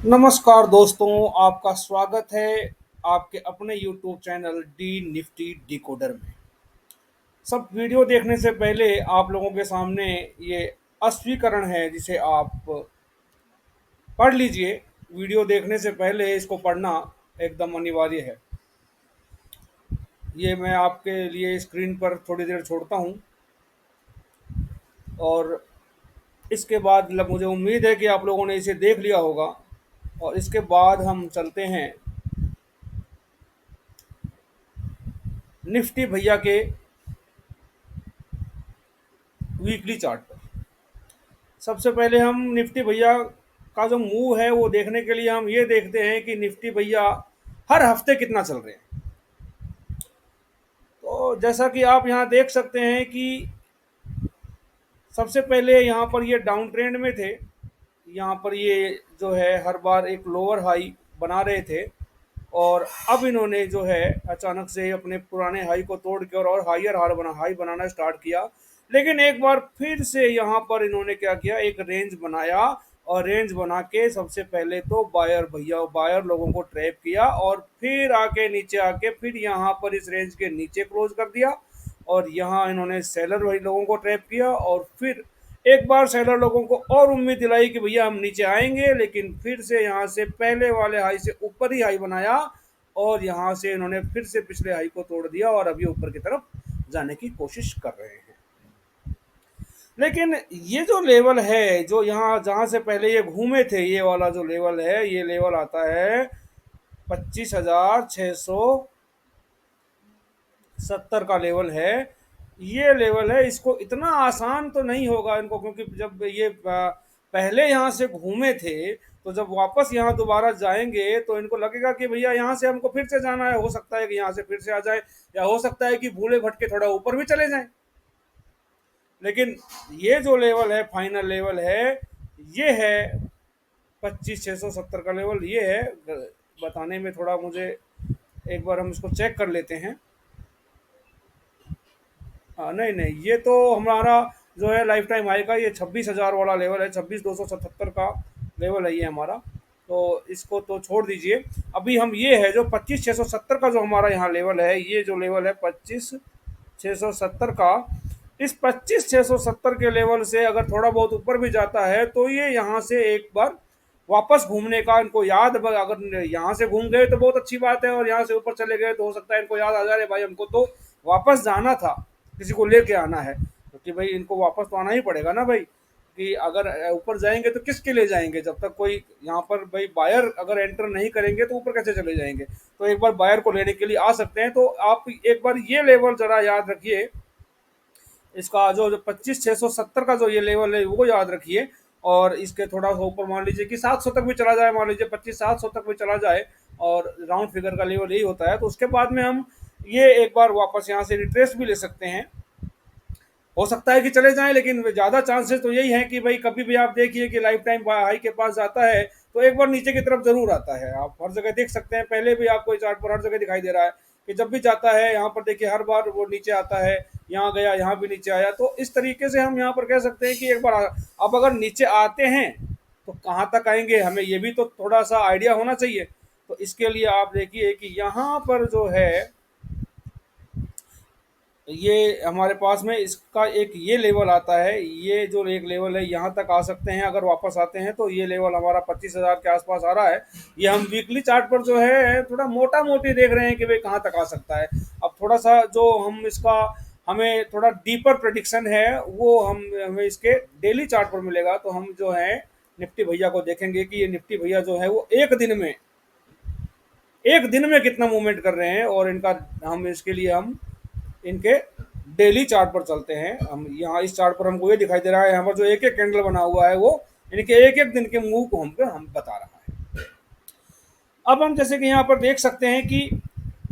नमस्कार दोस्तों, आपका स्वागत है आपके अपने YouTube channel D Nifty decoder में। सब वीडियो देखने से पहले आप लोगों के सामने ये अस्वीकरण है जिसे आप पढ़ लीजिए। वीडियो देखने से पहले इसको पढ़ना एकदम अनिवार्य है। ये मैं आपके लिए स्क्रीन पर थोड़ी देर छोड़ता हूँ और इसके बाद मुझे उम्मीद है कि आप लोगों ने इसे देख लिया होगा। और इसके बाद हम चलते हैं निफ्टी भैया के वीकली चार्ट पर। सबसे पहले हम निफ्टी भैया का जो मूव है वो देखने के लिए हम ये देखते हैं कि निफ्टी भैया हर हफ्ते कितना चल रहे हैं। तो जैसा कि आप यहाँ देख सकते हैं कि सबसे पहले यहाँ पर ये डाउन ट्रेंड में थे। यहाँ पर ये जो है हर बार एक लोअर हाई बना रहे थे और अब इन्होंने जो है अचानक से अपने पुराने हाई को तोड़ के और हाई बनाना स्टार्ट किया। लेकिन एक बार फिर से यहाँ पर इन्होंने क्या किया, एक रेंज बनाया और रेंज बना के सबसे पहले तो बायर लोगों को ट्रैप किया और फिर आके नीचे आके फिर यहाँ पर इस रेंज के नीचे क्लोज कर दिया। और यहाँ इन्होंने सेलर वही लोगों को ट्रैप किया और फिर एक बार सेलर लोगों को और उम्मीद दिलाई कि भैया हम नीचे आएंगे, लेकिन फिर से यहाँ से पहले वाले हाई से ऊपर ही हाई बनाया और यहाँ से इन्होंने फिर से पिछले हाई को तोड़ दिया और अभी ऊपर की तरफ जाने की कोशिश कर रहे हैं। लेकिन ये जो लेवल है, जो यहाँ जहाँ से पहले ये घूमे थे, ये वाला जो लेवल है, ये लेवल आता है 25,670 का लेवल है। ये लेवल है, इसको इतना आसान तो नहीं होगा इनको, क्योंकि जब ये पहले यहाँ से घूमे थे तो जब वापस यहाँ दोबारा जाएंगे तो इनको लगेगा कि भैया यहाँ से हमको फिर से जाना है। हो सकता है कि यहाँ से फिर से आ जाए या हो सकता है कि भूले भटके थोड़ा ऊपर भी चले जाएं। लेकिन ये जो लेवल है, फाइनल लेवल है, ये है 25,670 का लेवल। ये है, बताने में थोड़ा मुझे, एक बार हम इसको चेक कर लेते हैं। हाँ, नहीं नहीं, ये तो हमारा जो है लाइफ टाइम हाई का ये 26,000 वाला लेवल है, 26,277 का लेवल है ये हमारा। तो इसको तो छोड़ दीजिए। अभी हम ये है जो 25,670 का जो हमारा यहाँ लेवल है, ये जो लेवल है 25,670 का, इस 25,670 के लेवल से अगर थोड़ा बहुत ऊपर भी जाता है तो ये यहाँ से एक बार वापस घूमने का इनको याद, अगर यहाँ से घूम गए तो बहुत अच्छी बात है और यहाँ से ऊपर चले गए तो हो सकता है इनको याद आ जाए भाई हमको तो वापस जाना था, किसी को लेके आना है। क्योंकि भाई इनको वापस तो आना ही पड़ेगा ना भाई, कि अगर ऊपर जाएंगे तो किसके ले जाएंगे, जब तक कोई यहाँ पर भाई बायर अगर एंटर नहीं करेंगे तो ऊपर कैसे चले जाएंगे। तो एक बार बायर को लेने के लिए आ सकते हैं। तो आप एक बार ये लेवल जरा याद रखिए, इसका जो 25,670 का जो ये लेवल है वो याद रखिए। और इसके थोड़ा सा ऊपर मान लीजिए कि 700 तक भी चला जाए, मान लीजिए 25,700 तक भी चला जाए और राउंड फिगर का लेवल यही होता है, तो उसके बाद में हम ये एक बार वापस यहाँ से रिट्रेस भी ले सकते हैं। हो सकता है कि चले जाएं, लेकिन ज़्यादा चांसेस तो यही है कि भाई कभी भी आप देखिए कि लाइफ टाइम हाई के पास जाता है तो एक बार नीचे की तरफ जरूर आता है। आप हर जगह देख सकते हैं, पहले भी आपको चार्ट पर हर जगह दिखाई दे रहा है कि जब भी जाता है यहाँ पर देखिए हर बार वो नीचे आता है, यहाँ गया, यहाँ भी नीचे आया। तो इस तरीके से हम यहाँ पर कह सकते हैं कि एक बार अब अगर नीचे आते हैं तो कहाँ तक आएंगे, हमें ये भी तो थोड़ा सा आइडिया होना चाहिए। तो इसके लिए आप देखिए कि यहाँ पर जो है ये हमारे पास में इसका एक ये लेवल आता है, ये जो एक लेवल है यहाँ तक आ सकते हैं। अगर वापस आते हैं तो ये लेवल हमारा 25,000 के आसपास आ रहा है। ये हम वीकली चार्ट पर जो है थोड़ा मोटा मोटी देख रहे हैं कि भाई कहाँ तक आ सकता है। अब थोड़ा सा जो हम इसका, हमें थोड़ा डीपर प्रडिक्शन है वो हमें इसके डेली चार्ट पर मिलेगा। तो हम जो है निफ्टी भैया को देखेंगे कि ये निफ्टी भैया जो है वो एक दिन में कितना मूवमेंट कर रहे हैं। और इनका हम इसके लिए हम इनके डेली चार्ट पर चलते हैं। हम यहाँ इस चार्ट पर हमको ये दिखाई दे रहा है, यहाँ पर जो एक एक कैंडल बना हुआ है वो इनके एक एक दिन के मूव को हम बता रहा है। अब हम जैसे कि यहाँ पर देख सकते हैं कि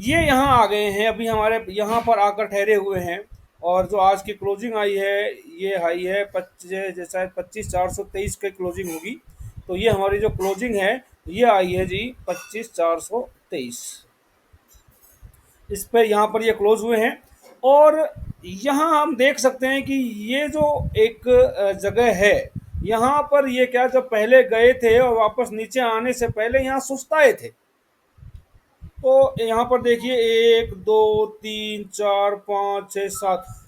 ये यहाँ आ गए हैं, अभी हमारे यहाँ पर आकर ठहरे हुए हैं। और जो आज की क्लोजिंग आई है, ये हाई है 25,423 की क्लोजिंग होगी। तो ये हमारी जो क्लोजिंग है ये आई है जी 25,423, इस पर यहाँ पर ये क्लोज हुए हैं। और यहाँ हम देख सकते हैं कि ये जो एक जगह है, यहाँ पर ये क्या, जब पहले गए थे और वापस नीचे आने से पहले यहाँ सुस्ताए थे। तो यहाँ पर देखिए, 1 2 3 4 5 6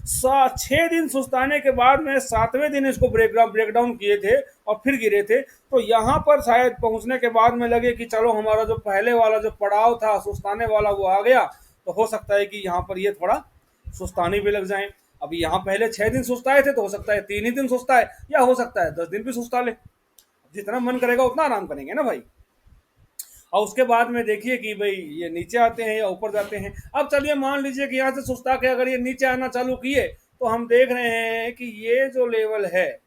7 6 दिन सुस्ताने के बाद में 7वें दिन इसको ब्रेक डाउन किए थे और फिर गिरे थे। तो यहाँ पर शायद पहुंचने के बाद में लगे कि चलो हमारा जो पहले वाला जो पड़ाव था सुस्ताने वाला वो आ गया, तो हो सकता है कि यहाँ पर ये थोड़ा सुस्ताने भी लग जाए। अभी यहाँ पहले 6 दिन सुस्ताए थे, तो हो सकता है 3 ही दिन सुस्ताए, या हो सकता है 10 दिन भी सुस्ता ले। जितना मन करेगा उतना आराम करेंगे ना भाई। और उसके बाद में देखिए कि भाई ये नीचे आते हैं या ऊपर जाते हैं। अब चलिए मान लीजिए कि यहाँ से सुस्ता के अगर ये नीचे आना चालू किए, तो हम देख रहे हैं कि ये जो लेवल है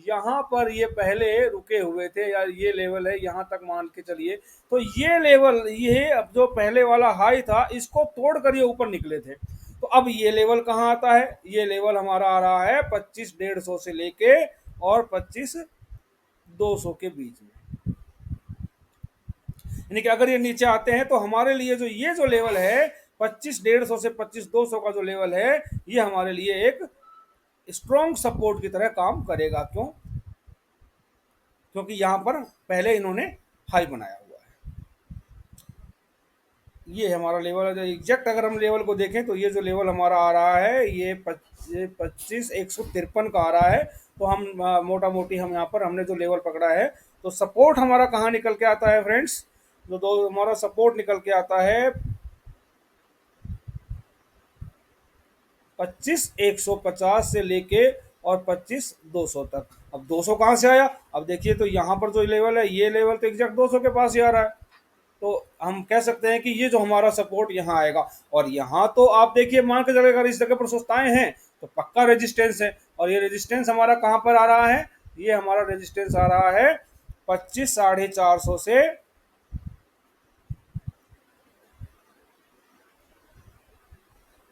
यहाँ पर ये पहले रुके हुए थे, या ये लेवल है यहाँ तक मान के चलिए। तो ये लेवल, ये अब जो पहले वाला हाई था इसको तोड़ कर ये ऊपर निकले थे। तो अब ये लेवल कहाँ आता है, ये लेवल हमारा आ रहा है 25,150 से लेके और 25,200 के बीच में। यानी कि अगर ये नीचे आते हैं तो हमारे लिए जो ये जो लेवल है 25,150 से 25,200 का जो लेवल है, ये हमारे लिए एक स्ट्रॉन्ग सपोर्ट की तरह काम करेगा। क्यों? क्योंकि यहाँ पर पहले इन्होंने हाई बनाया हुआ है। ये हमारा लेवल है। जो एग्जैक्ट अगर हम लेवल को देखें तो ये जो लेवल हमारा आ रहा है ये 25,153 का आ रहा है। तो हम मोटा मोटी हम यहाँ पर हमने जो लेवल पकड़ा है, तो सपोर्ट हमारा कहाँ निकल के आता है फ्रेंड्स, जो दो हमारा सपोर्ट निकल के आता है 25,150 से लेके और 25,200 तक। अब 200 कहाँ से आया? अब देखिए तो यहाँ पर जो लेवल है ये लेवल तो एग्जैक्ट 200 के पास ही आ रहा है। तो हम कह सकते हैं कि ये जो हमारा सपोर्ट यहाँ आएगा। और यहाँ तो आप देखिए, मान के चलिए अगर इस जगह पर सुस्ताएं हैं तो पक्का रेजिस्टेंस है। और ये रेजिस्टेंस हमारा कहाँ पर आ रहा है? ये हमारा रेजिस्टेंस आ रहा है 25,450 से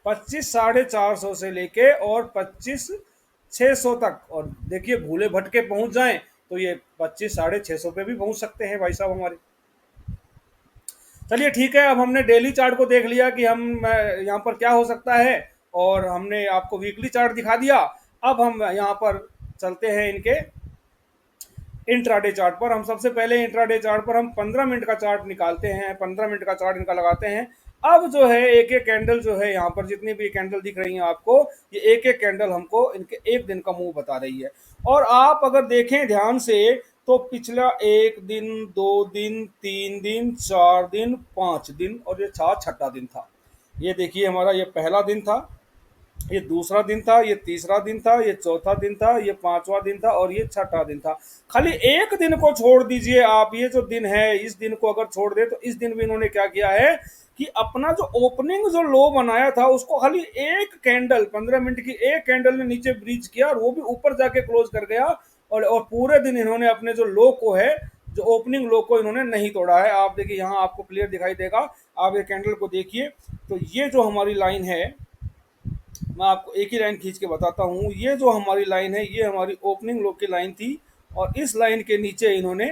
25,450 से लेके और 25,600 तक। और देखिए भूले भटके पहुंच जाएं तो ये 25,650 पे भी पहुंच सकते हैं भाई साहब हमारे। चलिए ठीक है, अब हमने डेली चार्ट को देख लिया कि हम यहाँ पर क्या हो सकता है, और हमने आपको वीकली चार्ट दिखा दिया। अब हम यहाँ पर चलते हैं इनके इंट्राडे चार्ट पर। हम सबसे पहले इंट्राडे चार्ट पर हम 15 मिनट का चार्ट निकालते हैं, 15 मिनट का चार्ट इनका लगाते हैं। अब जो है एक एक कैंडल जो है यहाँ पर जितनी भी कैंडल दिख रही हैं आपको, ये एक एक कैंडल हमको इनके एक दिन का मूव बता रही है। और आप अगर देखें ध्यान से तो पिछला 1 दिन, 2 दिन, 3 दिन, 4 दिन, 5 दिन और ये छठा दिन था। ये देखिए हमारा ये पहला दिन था, ये दूसरा दिन था, ये तीसरा दिन था, ये चौथा दिन था, ये पांचवा दिन था और ये छठा दिन था। खाली एक दिन को छोड़ दीजिए आप, ये जो दिन है इस दिन को अगर छोड़ दे तो इस दिन भी इन्होंने क्या किया है कि अपना जो ओपनिंग जो लो बनाया था उसको खाली एक कैंडल, 15 मिनट की एक कैंडल ने नीचे ब्रीच किया और वो भी ऊपर जाके क्लोज कर गया। और पूरे दिन इन्होंने अपने जो लो को है, जो ओपनिंग लो को इन्होंने नहीं तोड़ा है। आप देखिए यहाँ आपको क्लियर दिखाई देगा, आप ये कैंडल को देखिए। तो ये जो हमारी लाइन है, मैं आपको एक ही लाइन खींच के बताता हूँ। ये जो हमारी लाइन है ये हमारी ओपनिंग लो की लाइन थी, और इस लाइन के नीचे इन्होंने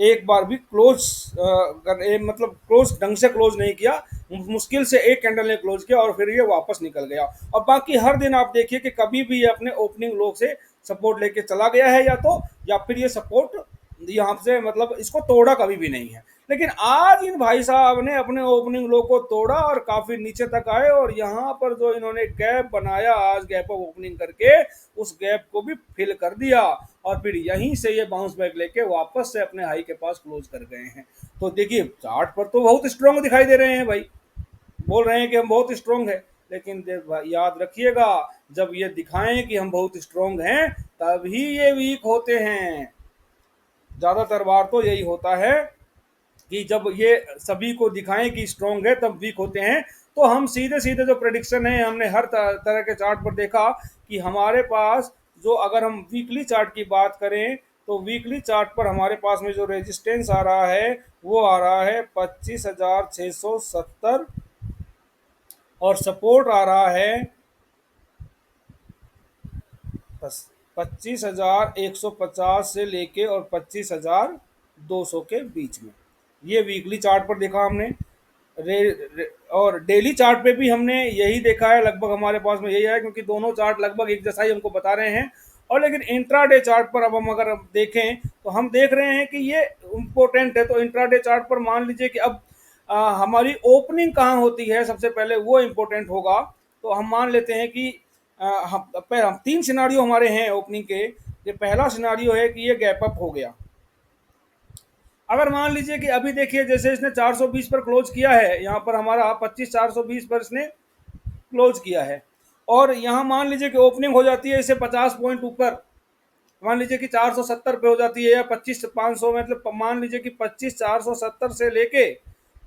एक बार भी क्लोज मतलब क्लोज ढंग से क्लोज नहीं किया, मुश्किल से एक कैंडल ने क्लोज किया और फिर ये वापस निकल गया। और बाकी हर दिन आप देखिए कि कभी भी ये अपने ओपनिंग लो से सपोर्ट लेके चला गया है, या फिर ये सपोर्ट यहाँ से मतलब इसको तोड़ा कभी भी नहीं है। लेकिन आज इन भाई साहब ने अपने ओपनिंग लो को तोड़ा और काफी नीचे तक आए, और यहाँ पर जो इन्होंने गैप बनाया आज गैप ऑफ ओपनिंग करके, उस गैप को भी फिल कर दिया और फिर यहीं से ये बाउंस बैक लेके वापस से अपने हाई के पास क्लोज कर गए हैं। तो देखिए चार्ट पर तो बहुत स्ट्रांग दिखाई दे रहे हैं भाई, बोल रहे हैं कि हम बहुत स्ट्रांग है। लेकिन याद रखिएगा, जब ये दिखाएं कि हम बहुत स्ट्रांग हैं तभी ये वीक होते हैं। ज्यादातर बार तो यही होता है कि जब ये सभी को दिखाएं कि स्ट्रांग है तब वीक होते हैं। तो हम सीधे सीधे जो प्रेडिक्शन है, हमने हर तरह के चार्ट पर देखा कि हमारे पास जो, अगर हम वीकली चार्ट की बात करें तो वीकली चार्ट पर हमारे पास में जो रेजिस्टेंस आ रहा है वो आ रहा है 25,670, और सपोर्ट आ रहा है 25,150 से लेके और 25,200 के बीच में। ये वीकली चार्ट पर देखा हमने। और डेली चार्ट पे भी हमने यही देखा है, लगभग हमारे पास में यही है, क्योंकि दोनों चार्ट लगभग एक जैसा ही हमको बता रहे हैं। और लेकिन इंट्राडे चार्ट पर अब हम अगर देखें तो हम देख रहे हैं कि ये इम्पोर्टेंट है। तो इंट्राडे चार्ट पर मान लीजिए कि अब हमारी ओपनिंग कहाँ होती है सबसे पहले वो इम्पोर्टेंट होगा। तो हम मान लेते हैं कि हम तीन सिनारियो हमारे हैं ओपनिंग के। ये पहला सिनारियो है कि ये गैप अप हो गया। अगर मान लीजिए कि अभी देखिए जैसे इसने 420 पर क्लोज किया है, यहाँ पर हमारा 25,420 पर इसने क्लोज किया है, और यहाँ मान लीजिए कि ओपनिंग हो जाती है इसे 50 पॉइंट ऊपर, मान लीजिए कि 470 पे हो जाती है या 25,500, मतलब मान लीजिए कि 25,470 से लेके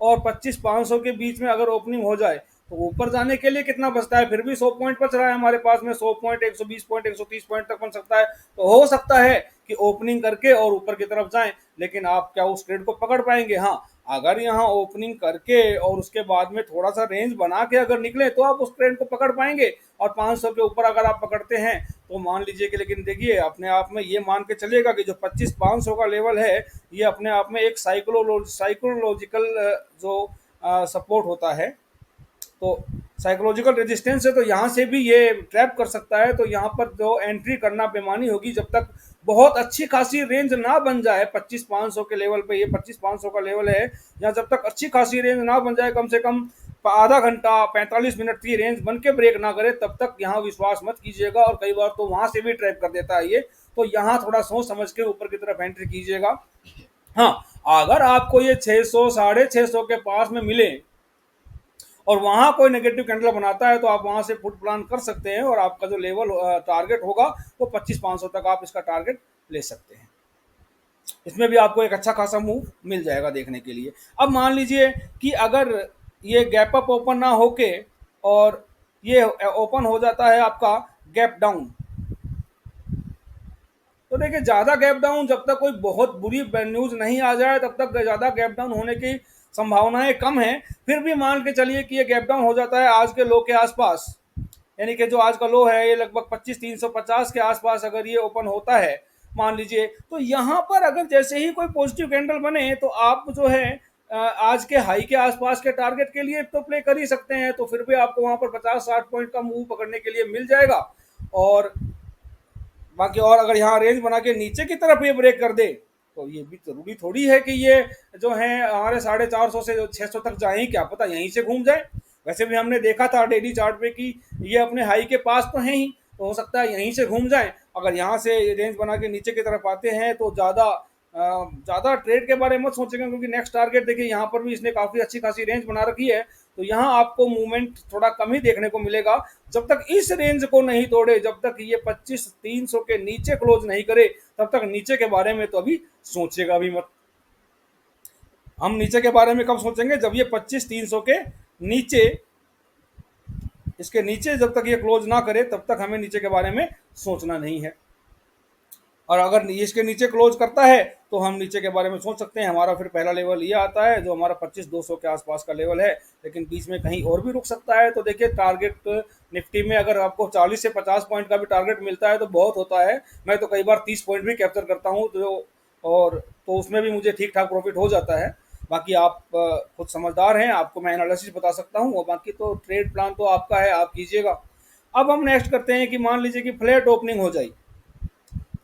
और 25,500 के बीच में अगर ओपनिंग हो जाए तो ऊपर जाने के लिए कितना बचता है, फिर भी 100 पॉइंट बच रहा है हमारे पास में, 100 पॉइंट, 120 पॉइंट, 130 पॉइंट तक बन सकता है। तो हो सकता है कि ओपनिंग करके और ऊपर की तरफ जाएं, लेकिन आप क्या उस ट्रेड को पकड़ पाएंगे? हाँ, अगर यहाँ ओपनिंग करके और उसके बाद में थोड़ा सा रेंज बना के अगर निकले तो आप उस ट्रेंड को पकड़ पाएंगे। और 500 के ऊपर अगर आप पकड़ते हैं तो मान लीजिए कि, लेकिन देखिए अपने आप में ये मान के चलिएगा कि जो 25,500 का लेवल है ये अपने आप में एक साइकोलॉजिकल जो सपोर्ट होता है, तो साइकोलॉजिकल रेजिस्टेंस है, तो यहाँ से भी ये ट्रैप कर सकता है। तो यहाँ पर जो एंट्री करना बेमानी होगी जब तक बहुत अच्छी खासी रेंज ना बन जाए 25,500 के लेवल पे, ये 25,500 का लेवल है, यहाँ जब तक अच्छी खासी रेंज ना बन जाए, कम से कम आधा घंटा 45 मिनट की रेंज बन के ब्रेक ना करे, तब तक यहाँ विश्वास मत कीजिएगा। और कई बार तो वहां से भी ट्रैप कर देता है ये, तो यहाँ थोड़ा सोच समझ के ऊपर की तरफ एंट्री कीजिएगा। हाँ, अगर आपको ये 600 650 के पास में मिले और वहां कोई नेगेटिव कैंडल बनाता है तो आप वहां से पुट प्लान कर सकते हैं, और आपका जो लेवल टारगेट होगा वो 25,500 तक आप इसका टारगेट ले सकते हैं। इसमें भी आपको एक अच्छा खासा मूव मिल जाएगा देखने के लिए। अब मान लीजिए कि अगर ये गैप अप ओपन ना होके और ये ओपन हो जाता है आपका गैप डाउन, तो देखिए ज़्यादा गैप डाउन जब तक कोई बहुत बुरी न्यूज़ नहीं आ जाए तब तक ज़्यादा गैप डाउन होने की संभावनाएं कम हैं। फिर भी मान के चलिए कि ये गैप डाउन हो जाता है आज के लो के आसपास, यानी कि जो आज का लो है ये लगभग 25,350 के आसपास अगर ये ओपन होता है मान लीजिए, तो यहाँ पर अगर जैसे ही कोई पॉजिटिव कैंडल बने तो आप जो है आज के हाई के आसपास के टारगेट के लिए तो प्ले कर ही सकते हैं। तो फिर भी आपको वहां पर 50-60 पॉइंट का मूव पकड़ने के लिए मिल जाएगा। और बाकी और अगर यहाँ रेंज बना के नीचे की तरफ ये ब्रेक कर दे तो ये भी जरूरी थोड़ी है कि ये जो है हमारे 450 से 600 तक जाए, क्या पता यहीं से घूम जाए। वैसे भी हमने देखा था डेली चार्ट पे कि ये अपने हाई के पास तो है ही, तो हो सकता है यहीं से घूम जाए। अगर यहाँ से रेंज बना के नीचे की तरफ आते हैं तो ज़्यादा ट्रेड के बारे में मत सोचेंगे, क्योंकि नेक्स्ट टारगेट देखिए यहाँ पर भी इसने काफ़ी अच्छी खासी रेंज बना रखी है। तो यहाँ आपको मूवमेंट थोड़ा कम ही देखने को मिलेगा जब तक इस रेंज को नहीं तोड़े, जब तक ये 25,300 के नीचे क्लोज नहीं करे तब तक नीचे के बारे में तो अभी सोचेगा भी मत। हम नीचे के बारे में कब सोचेंगे? जब ये 25,300 के नीचे, इसके नीचे जब तक ये क्लोज ना करे तब तक हमें नीचे के बारे में सोचना नहीं है। और अगर इसके नीचे क्लोज करता है तो हम नीचे के बारे में सोच सकते हैं। हमारा फिर पहला लेवल ये आता है जो हमारा 25,200 के आसपास का लेवल है, लेकिन बीच में कहीं और भी रुक सकता है। तो देखिए टारगेट निफ्टी में अगर आपको 40 से 50 पॉइंट का भी टारगेट मिलता है तो बहुत होता है। मैं तो कई बार 30 पॉइंट भी कैप्चर करता हूँ, तो उसमें भी मुझे ठीक ठाक प्रॉफिट हो जाता है। बाकी आप खुद समझदार हैं, आपको मैं एनालिसिस बता सकता हूँ, और बाकी तो ट्रेड प्लान तो आपका है, आप कीजिएगा। अब हम नेक्स्ट करते हैं कि मान लीजिए कि फ्लैट ओपनिंग हो जाए,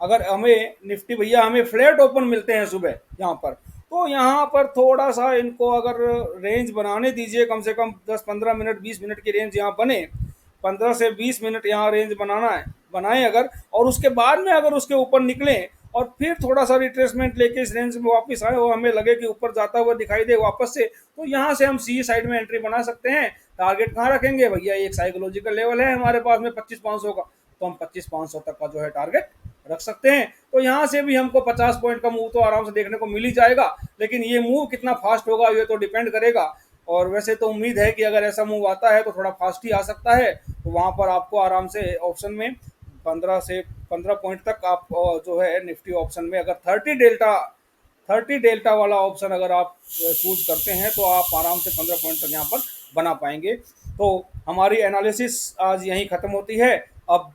अगर हमें निफ्टी भैया हमें फ्लैट ओपन मिलते हैं सुबह यहाँ पर, तो यहाँ पर थोड़ा सा इनको अगर रेंज बनाने दीजिए, कम से कम 10-15 मिनट 20 मिनट की रेंज यहाँ बने, 15 से 20 मिनट यहाँ रेंज बनाना है, बनाए अगर, और उसके बाद में अगर उसके ऊपर निकले और फिर थोड़ा सा रिट्रेसमेंट लेके इस रेंज में वापस आए और हमें लगे कि ऊपर जाता हुआ दिखाई दे वापस से, तो यहाँ से हम सी साइड में एंट्री बना सकते हैं। टारगेट कहाँ रखेंगे भैया? एक साइकोलॉजिकल लेवल है हमारे पास में 25,500 का, तो हम 25,500 तक का जो है टारगेट रख सकते हैं। तो यहाँ से भी हमको 50 पॉइंट का मूव तो आराम से देखने को मिल ही जाएगा, लेकिन ये मूव कितना फास्ट होगा ये तो डिपेंड करेगा। और वैसे तो उम्मीद है कि अगर ऐसा मूव आता है तो थोड़ा फास्ट ही आ सकता है, तो वहाँ पर आपको आराम से ऑप्शन में 15 पॉइंट तक आप जो है निफ्टी ऑप्शन में अगर 30 डेल्टा वाला ऑप्शन अगर आप चूज करते हैं तो आप आराम से 15 पॉइंट तक यहाँ पर बना पाएंगे। तो हमारी एनालिसिस आज यहीं ख़त्म होती है। अब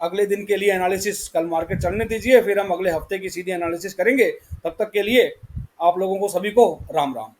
अगले दिन के लिए एनालिसिस कल मार्केट चलने दीजिए, फिर हम अगले हफ्ते की सीधी एनालिसिस करेंगे। तब तक के लिए आप लोगों को सभी को राम राम।